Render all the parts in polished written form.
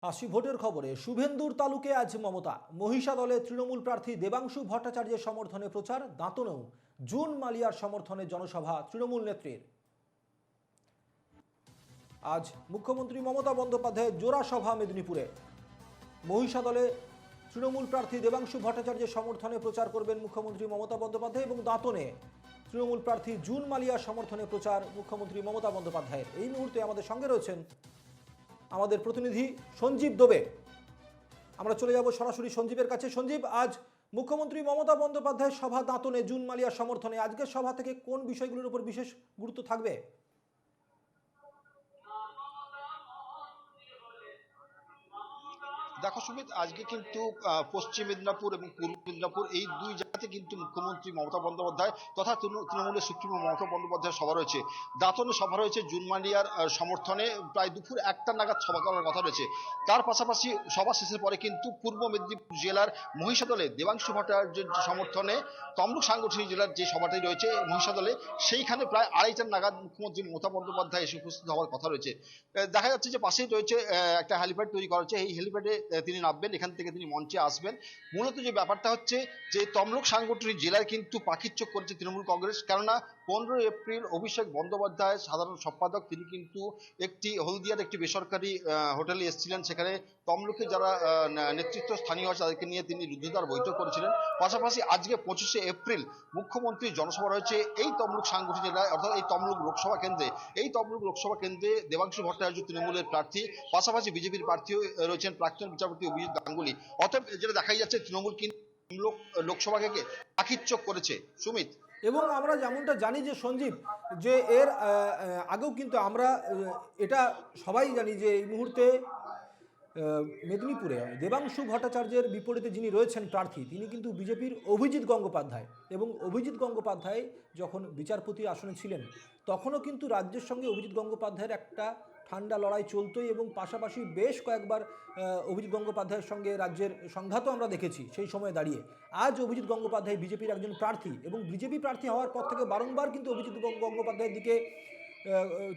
আসি ভোটের খবরে। শুভেন্দুর তালুকে আজ মমতা। মহিষা দলে তৃণমূল প্রার্থী দেবাংশু ভট্টাচার্যের সমর্থনে প্রচার। দাঁতনেও জুন মালিয়ার সমর্থনে জনসভা তৃণমূল নেত্রীর। আজ মুখ্যমন্ত্রী মমতা বন্দ্যোপাধ্যায়ের জোড়া সভা মেদিনীপুরে। মহিষা দলে তৃণমূল প্রার্থী দেবাংশু ভট্টাচার্যের সমর্থনে প্রচার করবেন মুখ্যমন্ত্রী মমতা বন্দ্যোপাধ্যায় এবং দাঁতনে তৃণমূল প্রার্থী জুন মালিয়ার সমর্থনে প্রচার মুখ্যমন্ত্রী মমতা বন্দ্যোপাধ্যায়ের। এই মুহূর্তে আমাদের সঙ্গে রয়েছেন আমাদের প্রতিনিধি সঞ্জীব দোবে। আমরা চলে যাব সরাসরি সঞ্জীবের কাছে। সঞ্জীব, আজ মুখ্যমন্ত্রী মমতা বন্দ্যোপাধ্যায়ের সভা দাঁতনে জুন মালিয়ার সমর্থনে, আজকের সভা থেকে কোন বিষয়গুলোর উপর বিশেষ গুরুত্ব থাকবে? দেখো সুমিত, আজকে কিন্তু পশ্চিম মেদিনীপুর এবং পূর্ব মেদিনীপুর এই দুই জায়গাতে কিন্তু মুখ্যমন্ত্রী মমতা বন্দ্যোপাধ্যায় তথা তৃণমূলের সুপ্রিমো মমতা বন্দ্যোপাধ্যায়ের সভা রয়েছে। দাঁতনে সভা রয়েছে জুন মালিয়ার সমর্থনে। প্রায় দুপুর 1টা নাগাদ সভা করার কথা রয়েছে। তার পাশাপাশি সভা শেষের পরে কিন্তু পূর্ব মেদিনীপুর জেলার মহিষাদলে দেবাংশু ভট্টাচার্যের সমর্থনে তমলুক সাংগঠনিক জেলার যে সভাটি রয়েছে মহিষাদলে, সেইখানে প্রায় 2:30 নাগাদ মুখ্যমন্ত্রী মমতা বন্দ্যোপাধ্যায় এসে উপস্থিত হওয়ার কথা রয়েছে। দেখা যাচ্ছে যে পাশেই রয়েছে একটা হেলিপ্যাড তৈরি করা হচ্ছে। এই হেলিপ্যাডে তিনি নামবেন, এখান থেকে তিনি মঞ্চে আসবেন। মূলত যে ব্যাপারটা হচ্ছে যে তমলুক সাংগঠনিক জেলায় কিন্তু পাখির চোখ করেছে তৃণমূল কংগ্রেস। কেননা 15 এপ্রিল অভিষেক বন্দ্যোপাধ্যায় সাধারণ সম্পাদক, তিনি কিন্তু একটি হলদিয়ার একটি বেসরকারি হোটেলে এসেছিলেন। সেখানে তমলুকে যারা নেতৃত্ব স্থানীয় আছে তাদেরকে নিয়ে তিনি রুদ্ধদ্বার বৈঠক করেছিলেন। পাশাপাশি আজকে 25শে এপ্রিল মুখ্যমন্ত্রীর জনসভা রয়েছে এই তমলুক সাংগঠনিক জেলায়, অর্থাৎ এই তমলুক লোকসভা কেন্দ্রে। এই তমলুক লোকসভা কেন্দ্রে দেবাংশু ভট্টাচার্য তৃণমূলের প্রার্থী, পাশাপাশি বিজেপির প্রার্থীও রয়েছেন প্রাক্তন বিচারপতি অভিজিৎ গাঙ্গুলি। অতএব যেটা দেখাই যাচ্ছে তৃণমূল কিন্তু লোকসভাকে পাখির চোখ করেছে সুমিত। এবং আমরা যেমনটা জানি যে সঞ্জীব, যে এর আগেও কিন্তু আমরা এটা সবাই জানি যে এই মুহূর্তে মেদিনীপুরে দেবাংশু ভট্টাচার্যের বিপরীতে যিনি রয়েছেন প্রার্থী, তিনি কিন্তু বিজেপির অভিজিৎ গঙ্গোপাধ্যায়। এবং অভিজিৎ গঙ্গোপাধ্যায় যখন বিচারপতি আসনে ছিলেন তখনও কিন্তু রাজ্যের সঙ্গে অভিজিৎ গঙ্গোপাধ্যায়ের একটা ঠান্ডা লড়াই চলতোই, এবং পাশাপাশি বেশ কয়েকবার অভিজিৎ গঙ্গোপাধ্যায়ের সঙ্গে রাজ্যের সংঘাতও আমরা দেখেছি সেই সময় দাঁড়িয়ে। আজ অভিজিৎ গঙ্গোপাধ্যায় বিজেপির একজন প্রার্থী, এবং বিজেপি প্রার্থী হওয়ার পর থেকে বারংবার কিন্তু অভিজিৎ গঙ্গোপাধ্যায়ের দিকে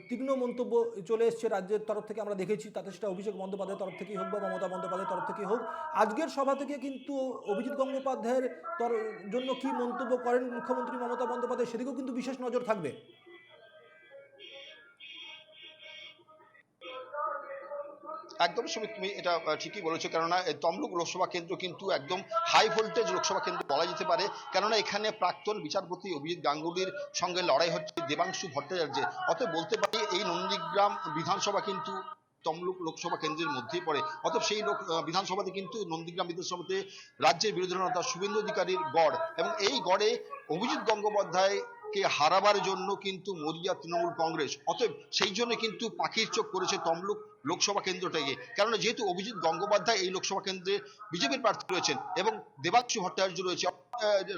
তীক্ষ্ণ মন্তব্য চলে এসছে রাজ্যের তরফ থেকে, আমরা দেখেছি। তাতে সেটা অভিষেক বন্দ্যোপাধ্যায়ের তরফ থেকেই হোক বা মমতা বন্দ্যোপাধ্যায়ের তরফ থেকেই হোক। আজকের সভা থেকে কিন্তু অভিজিৎ গঙ্গোপাধ্যায়ের জন্য কি মন্তব্য করেন মুখ্যমন্ত্রী মমতা বন্দ্যোপাধ্যায়, সেদিকেও কিন্তু বিশেষ নজর থাকবে। একদম সুমিত, তুমি এটা ঠিকই বলেছো। কেননা তমলুক লোকসভা কেন্দ্র কিন্তু একদম হাই ভোল্টেজ লোকসভা কেন্দ্র বলা যেতে পারে। কেননা এখানে প্রাক্তন বিচারপতি অভিজিৎ গাঙ্গুলির সঙ্গে লড়াই হচ্ছে দেবাংশু ভট্টাচার্যের। অতএব বলতে পারি এই নন্দীগ্রাম বিধানসভা কিন্তু তমলুক লোকসভা কেন্দ্রের মধ্যেই পড়ে। অতএব সেই বিধানসভাতে কিন্তু নন্দীগ্রাম বিধানসভাতে রাজ্যের বিরোধী নেতা শুভেন্দু অধিকারীর গড়, এবং এই গড়ে অভিজিৎ গঙ্গোপাধ্যায় কে হারাবার জন্য কিন্তু মরিয়া তৃণমূল কংগ্রেস। অতএব সেই জন্য কিন্তু পাখির চোখ করেছে তমলুক লোকসভা কেন্দ্রটাকে। কেননা যেহেতু অভিজিৎ গঙ্গোপাধ্যায় এই লোকসভা কেন্দ্রে বিজেপির প্রার্থী রয়েছেন এবং দেবাংশু ভট্টাচার্য রয়েছে,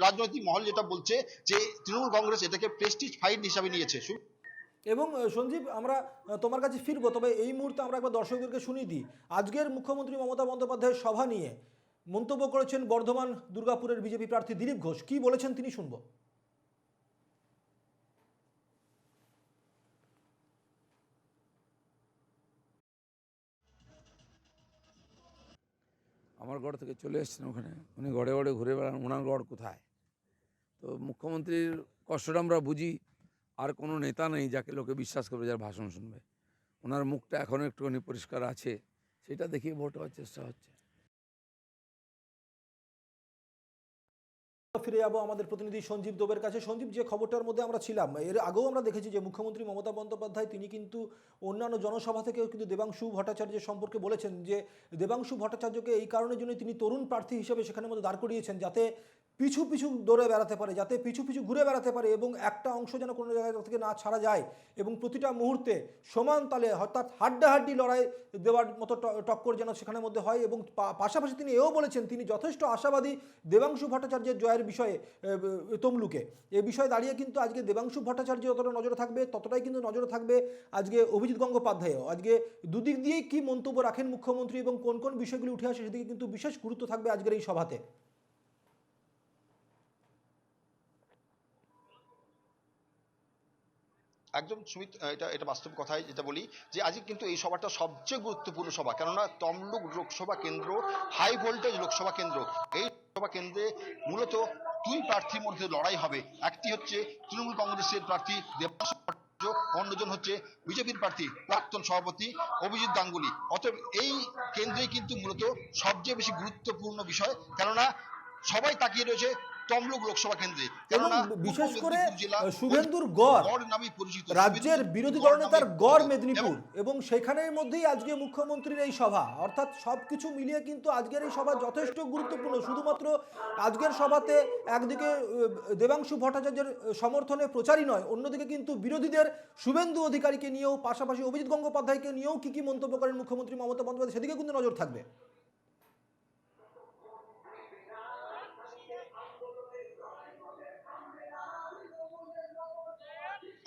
রাজনৈতিক মহল যেটা বলছে যে তৃণমূল কংগ্রেস এটাকে প্রেস্টিজ ফাইট হিসাবে নিয়েছে। এবং সঞ্জীব, আমরা তোমার কাছে ফিরবো, তবে এই মুহূর্তে আমরা একবার দর্শকদেরকে শুনিয়ে দিই আজকের মুখ্যমন্ত্রী মমতা বন্দ্যোপাধ্যায়ের সভা নিয়ে মন্তব্য করেছেন বর্ধমান দুর্গাপুরের বিজেপি প্রার্থী দিলীপ ঘোষ। কি বলেছেন তিনি, শুনবো। আমার গড় থেকে চলে এসছেন ওখানে, উনি গড়ে গড়ে ঘুরে বেড়ান, ওনার গড় কোথায়? তো মুখ্যমন্ত্রীর কষ্টটা আমরা বুঝি। আর কোনো নেতা নেই যাকে লোকে বিশ্বাস করবে, যার ভাষণ শুনবে। ওনার মুখটা এখনও একটুখানি পরিষ্কার আছে, সেটা দেখিয়ে ভোট হওয়ার চেষ্টা হচ্ছে। ফিরে যাবো আমাদের প্রতিনিধি সঞ্জীব দোবের কাছে। সঞ্জীব, যে খবরটার মধ্যে আমরা ছিলাম, এর আগেও আমরা দেখেছি যে মুখ্যমন্ত্রী মমতা বন্দ্যোপাধ্যায় তিনি কিন্তু অন্যান্য জনসভা থেকেও কিন্তু দেবাংশু ভট্টাচার্যের সম্পর্কে বলেছেন যে দেবাংশু ভট্টাচার্যকে এই কারণের জন্য তিনি তরুণ প্রার্থী হিসেবে সেখানের মধ্যে দাঁড় করিয়েছেন, যাতে পিছু পিছু দৌড়ে বেড়াতে পারে, যাতে পিছু পিছু ঘুরে বেড়াতে পারে, এবং একটা অংশ যেন কোনো জায়গা থেকে না ছাড়া যায়, এবং প্রতিটা মুহূর্তে সমান তালে অর্থাৎ হাড্ডাহাড্ডি লড়াই দেওয়ার মতো টক্কর যেন সেখানের মধ্যে হয়। এবং পাশাপাশি তিনি এও বলেছেন তিনি যথেষ্ট আশাবাদী দেবাংশু ভট্টাচার্যের জয়ের বিষয়ে তমলুকে। এ বিষয়ে দাঁড়িয়ে কিন্তু আজকে দেবাংশু ভট্টাচার্য যতটা নজরে থাকবে ততটাই কিন্তু নজরে থাকবে আজকে অভিজিৎ গঙ্গোপাধ্যায়ও। আজকে দুদিক দিয়েই কি মন্তব্য রাখেন মুখ্যমন্ত্রী এবং কোন কোন বিষয়গুলি উঠে আসে সেদিকে কিন্তু বিশেষ গুরুত্ব থাকবে আজকের এই সভাতে। একদম সুমিত, এটা এটা বাস্তব কথাই যেটা বলি, যে আজকে কিন্তু এই সভাটা সবচেয়ে গুরুত্বপূর্ণ সভা, কেননা তমলুক লোকসভা কেন্দ্র হাই ভোল্টেজ লোকসভা কেন্দ্র। এই লোকসভা কেন্দ্রে মূলত দুই প্রার্থীর মধ্যে লড়াই হবে। একটি হচ্ছে তৃণমূল কংগ্রেসের প্রার্থী দেবাংশু ভট্টাচার্য, অন্যজন হচ্ছে বিজেপির প্রার্থী প্রাক্তন সভাপতি অভিজিৎ গাঙ্গুলি। অতএব এই কেন্দ্রেই কিন্তু মূলত সবচেয়ে বেশি গুরুত্বপূর্ণ বিষয়, কেননা সবাই তাকিয়ে রয়েছে তমলুক লোকসভা কেন্দ্রে, এবং কেননা বিশেষ পূর্ব করে মেদিনীপুর জেলা শুভেন্দ্র গড় গড় নামে পরিচিত, রাজ্যের শুভেন্দু বিরোধী গড় দলনেতার নামে গড় পরিচিত। মেদিনীপুর, এবং সেখানের মধ্যেই আজকে মুখ্যমন্ত্রীর এই সভা, অর্থাৎ সবকিছু মিলিয়ে কিন্তু আজকের এই সভা যথেষ্ট গুরুত্বপূর্ণ। শুধুমাত্র আজকের সভাতে একদিকে দেবাংশু ভট্টাচার্যের সমর্থনে প্রচারই নয়, অন্যদিকে কিন্তু বিরোধীদের শুভেন্দু অধিকারীকে নিয়েও, পাশাপাশি অভিজিৎ গঙ্গোপাধ্যায়কে নিয়েও কি কি মন্তব্য করেন মুখ্যমন্ত্রী মমতা বন্দ্যোপাধ্যায়, সেদিকে কিন্তু নজর থাকবে।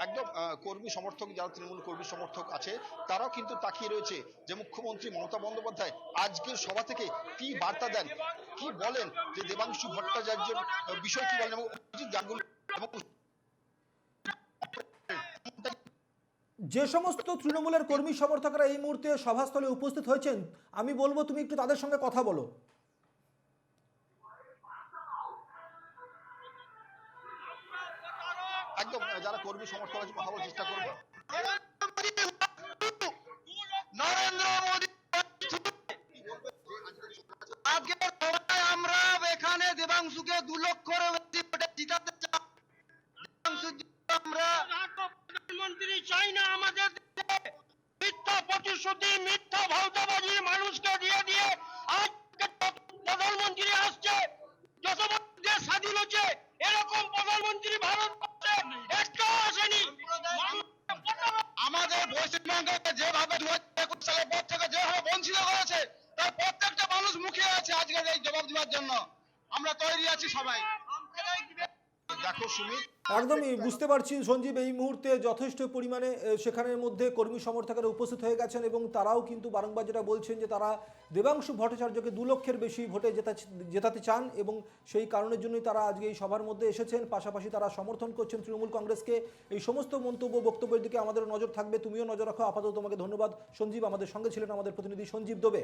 একদম কর্মী সমর্থক, যারা তৃণমূল কর্মী সমর্থক আছে তারাও কিন্তু তাকিয়ে রয়েছে যে মুখ্যমন্ত্রী মমতা বন্দ্যোপাধ্যায় আজকের সভা থেকে কি বার্তা দেন, কি বলেন, যে দেবাংশু ভট্টাচার্যের বিষয় কি বলেন, এবং অভিজিৎ গাঙ্গুলি এবং যে সমস্ত তৃণমূলের কর্মী সমর্থকরা এই মুহূর্তে সভাস্থলে উপস্থিত হয়েছেন, আমি বলবো তুমি একটু তাদের সঙ্গে কথা বলো। একদম যারা কর্মী সমর্থক আছে কথা বলার চেষ্টা করবো। নরেন্দ্র মোদী আজকে সবাই আমরা এখানে দেবাংশুকে 2 লক্ষের বেশি ভোটে জিতাতে চাই। দেবাংশুর জন্য আমরা প্রধানমন্ত্রী চাই না আমাদের দেশে। মিথ্যা প্রতিশ্রুতি, মিথ্যা ভাওতাবাজি মানুষকে দিয়ে দিয়ে আজকে প্রধানমন্ত্রী আসছে। যত দেশ স্বাধীন হচ্ছে এরকম প্রধানমন্ত্রী ভারতবর্ষে একটাও আসেনি। আমাদের পশ্চিমবঙ্গকে যেভাবে 2021 সালের পর থেকে যেভাবে বঞ্চিত করেছে, তার প্রত্যেকটা মানুষ মুখিয়ে আছে আজকের এই জবাব দেওয়ার জন্য। আমরা তৈরি আছি সবাই। দেখো সুমিত, একদমই বুঝতে পারছি সঞ্জীব, এই মুহূর্তে যথেষ্ট পরিমাণে সেখানের মধ্যে কর্মী সমর্থকেরা উপস্থিত হয়ে গেছেন, এবং তারাও কিন্তু বারংবার যেটা বলছেন যে তারা দেবাংশু ভট্টাচার্যকে 2 লক্ষের বেশি ভোটে জেতাতে চান, এবং সেই কারণের জন্যই তারা আজকে এই সভার মধ্যে এসেছেন। পাশাপাশি তারা সমর্থন করছেন তৃণমূল কংগ্রেসকে। এই সমস্ত মন্তব্য বক্তব্যের দিকে আমাদের নজর থাকবে, তুমিও নজর রাখো। আপাতত তোমাকে ধন্যবাদ সঞ্জীব, আমাদের সঙ্গে ছিলেন আমাদের প্রতিনিধি সঞ্জীব দোবে।